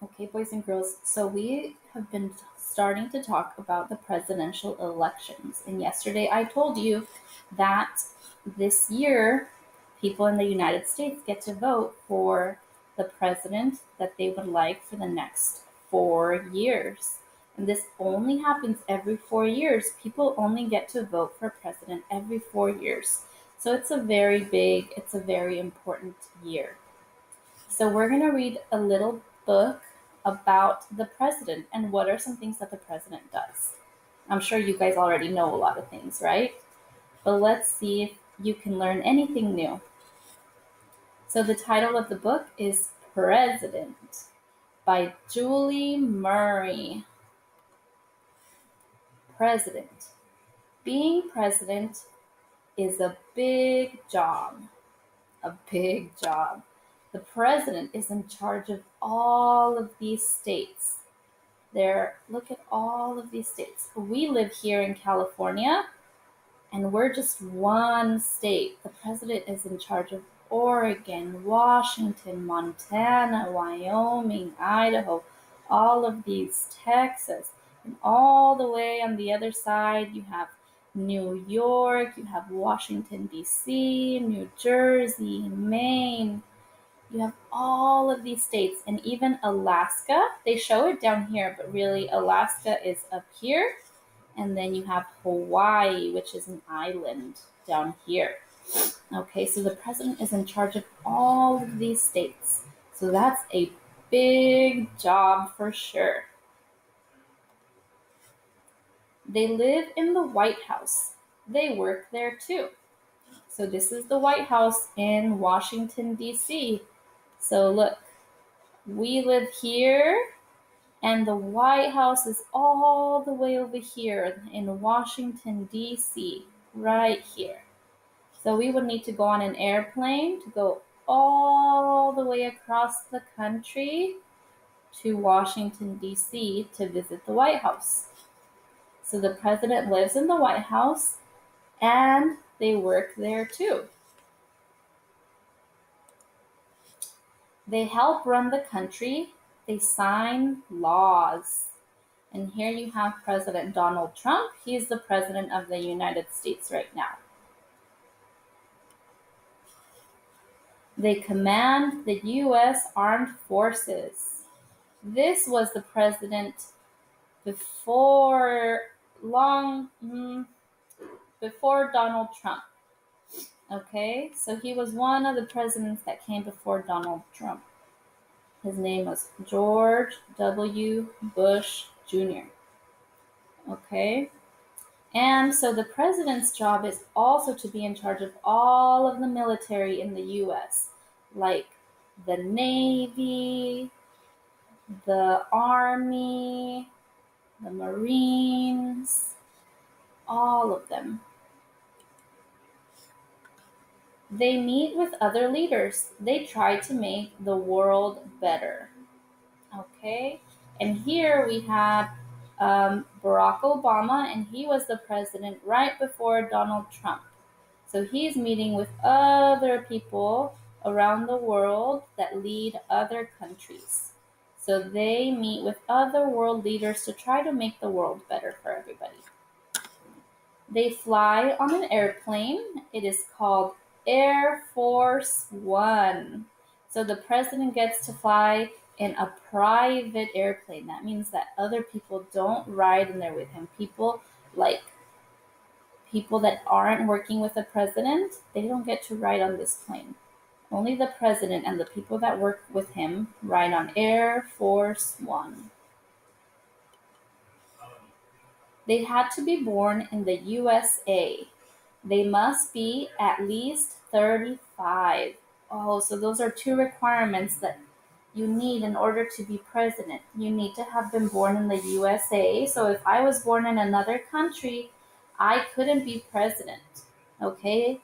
Okay, boys and girls, so we have been starting to talk about the presidential elections. And yesterday I told you that this year people in the United States get to vote for the president that they would like for the next 4 years. And this only happens every 4 years. People only get to vote for president every 4 years. So it's a very important year. So we're going to read a little book about the president and what are some things that the president does. I'm sure you guys already know a lot of things, right? But let's see if you can learn anything new. So the title of the book is President by Julie Murray. President. Being president is a big job. A big job. The president is in charge of all of these states. Look at all of these states. We live here in California, and we're just one state. The president is in charge of Oregon, Washington, Montana, Wyoming, Idaho, all of these, Texas, and all the way on the other side, you have New York, you have Washington, D.C., New Jersey, Maine. You have all of these states, and even Alaska. They show it down here, but really Alaska is up here. And then you have Hawaii, which is an island down here. Okay, so the president is in charge of all of these states. So that's a big job for sure. They live in the White House. They work there too. So this is the White House in Washington, D.C. So look, we live here, and the White House is all the way over here in Washington, D.C., right here. So we would need to go on an airplane to go all the way across the country to Washington, D.C. to visit the White House. So the president lives in the White House, and they work there too. They help run the country. They sign laws. And here you have President Donald Trump. He is the president of the United States right now. They command the U.S. Armed Forces. This was the president before before Donald Trump. Okay, so he was one of the presidents that came before Donald Trump. His name was George W. Bush Jr. Okay, and so the president's job is also to be in charge of all of the military in the U.S., like the Navy, the Army, the Marines, all of them. They meet with other leaders. They try to make the world better. Okay, and here we had Barack Obama, and he was the president right before Donald Trump. So he's meeting with other people around the world that lead other countries. So they meet with other world leaders to try to make the world better for everybody. They fly on an airplane. It is called Air Force One. So the president gets to fly in a private airplane. That means that other people don't ride in there with him. People that aren't working with the president, they don't get to ride on this plane. Only the president and the people that work with him ride on Air Force One. They had to be born in the USA. They must be at least 35. Oh, so those are two requirements that you need in order to be president. You need to have been born in the USA. So if I was born in another country, I couldn't be president. Okay?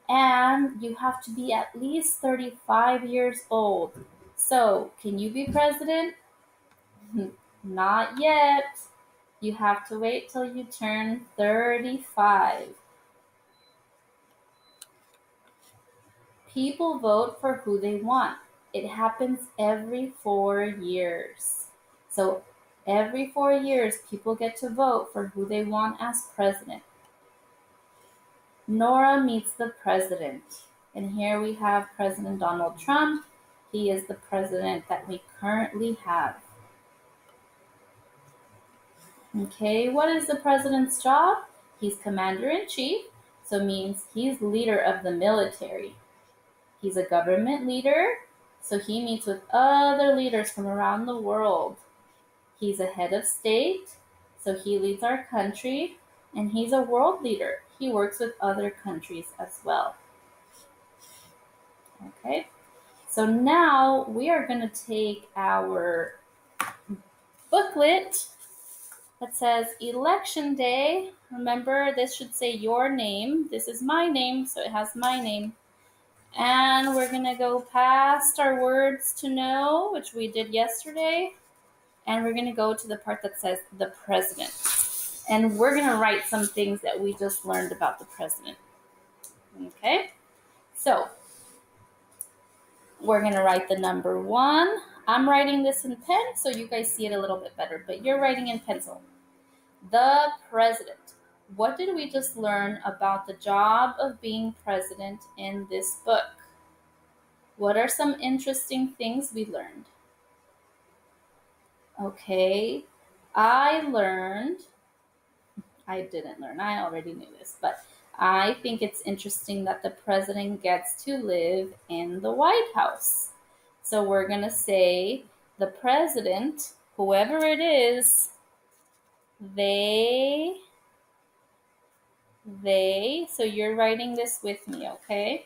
And you have to be at least 35 years old. So, can you be president? Not yet. You have to wait till you turn 35. People vote for who they want. It happens every 4 years. So every 4 years, people get to vote for who they want as president. Nora meets the president. And here we have President Donald Trump. He is the president that we currently have. Okay, what is the president's job? He's commander-in-chief, so means he's leader of the military. He's a government leader, so he meets with other leaders from around the world. He's a head of state, so he leads our country, and he's a world leader. He works with other countries as well. Okay, so now we are going to take our booklet that says Election Day. Remember, this should say your name. This is my name, so it has my name. And we're going to go past our words to know, which we did yesterday. And we're going to go to the part that says the president. And we're going to write some things that we just learned about the president. Okay? So, we're going to write the number 1. I'm writing this in pen, so you guys see it a little bit better. But you're writing in pencil. The president. What did we just learn about the job of being president in this book? What are some interesting things we learned? Okay, I didn't learn, I already knew this, but I think it's interesting that the president gets to live in the White House. So we're going to say the president, whoever it is, they, so you're writing this with me, okay?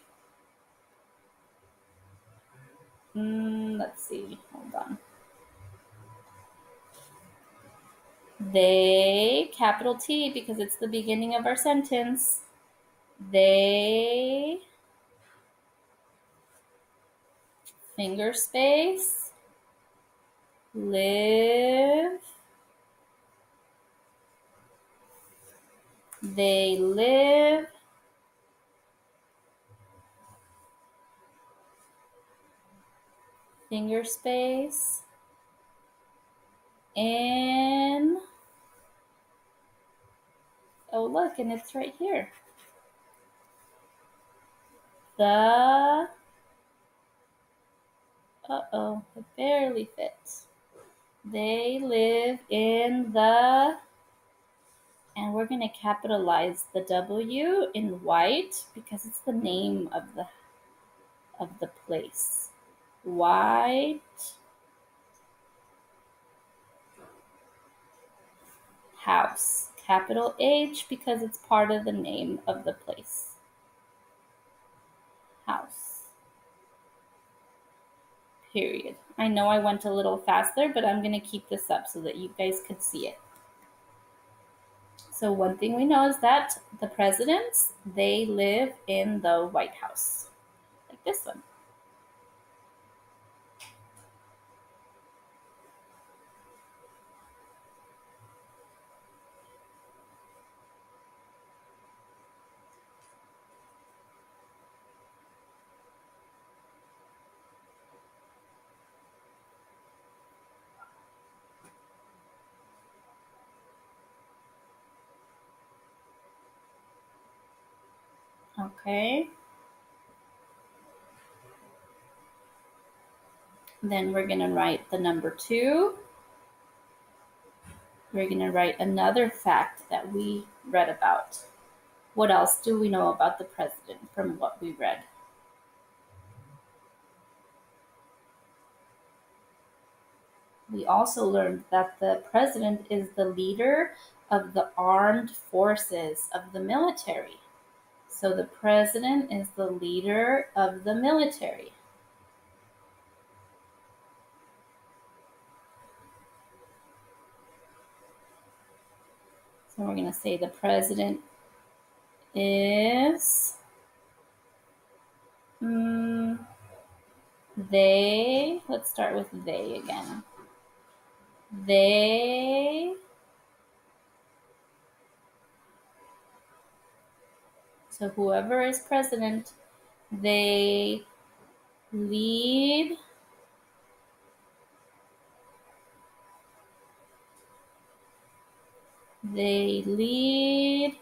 Let's see, hold on. They, capital T, because it's the beginning of our sentence. They, finger space, live. They live. Finger space. In. Oh, look, and it's right here. The. Uh-oh, it barely fits. They live in the. And we're going to capitalize the W in white because it's the name of the place. White House. Capital H because it's part of the name of the place. House. Period. I know I went a little faster, but I'm going to keep this up so that you guys could see it. So one thing we know is that the presidents, they live in the White House. Like this one. Okay. Then we're going to write the number 2. We're going to write another fact that we read about. What else do we know about the president from what we read? We also learned that the president is the leader of the armed forces of the military. So the president is the leader of the military. So we're going to say the president is, they, let's start with they again. They, so whoever is president, they lead They lead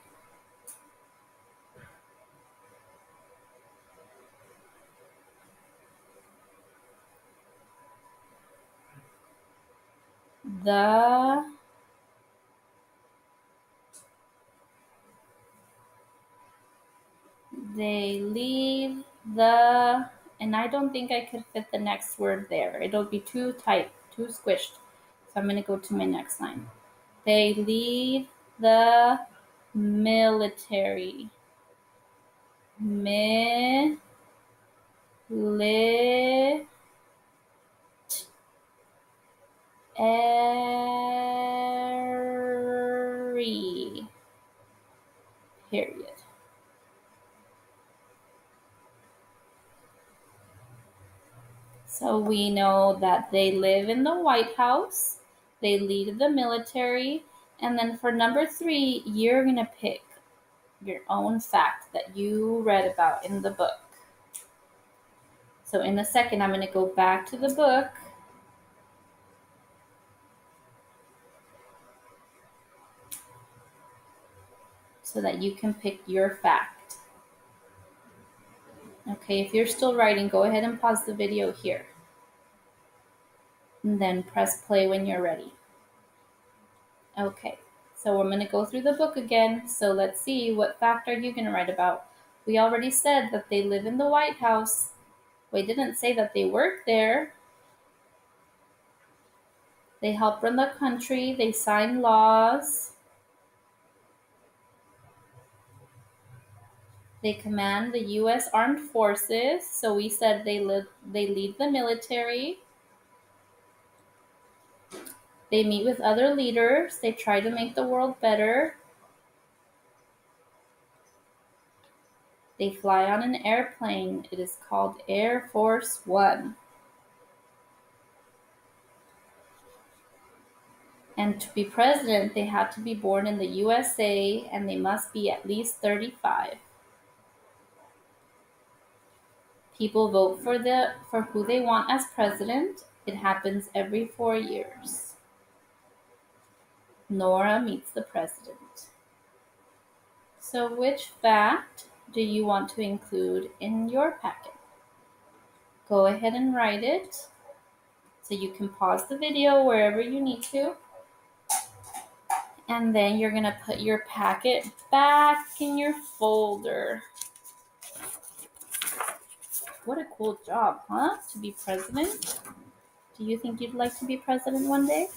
the and I don't think I could fit the next word there. It'll be too tight, too squished. So I'm going to go to my next line. They lead the military. Military. Period. So we know that they live in the White House, they lead the military, and then for number 3, you're going to pick your own fact that you read about in the book. So in a second, I'm going to go back to the book. So that you can pick your fact. Okay, if you're still writing, go ahead and pause the video here. And then press play when you're ready. Okay, so I'm going to go through the book again. So let's see, what fact are you going to write about? We already said that they live in the White House. We didn't say that they work there. They help run the country. They sign laws. They command the U.S. Armed Forces. So we said they lead the military. They meet with other leaders. They try to make the world better. They fly on an airplane. It is called Air Force One. And to be president, they have to be born in the USA and they must be at least 35. People vote for who they want as president. It happens every 4 years. Nora meets the president. So which fact do you want to include in your packet? Go ahead and write it. So you can pause the video wherever you need to. And then you're going to put your packet back in your folder. What a cool job, huh? To be president. Do you think you'd like to be president one day?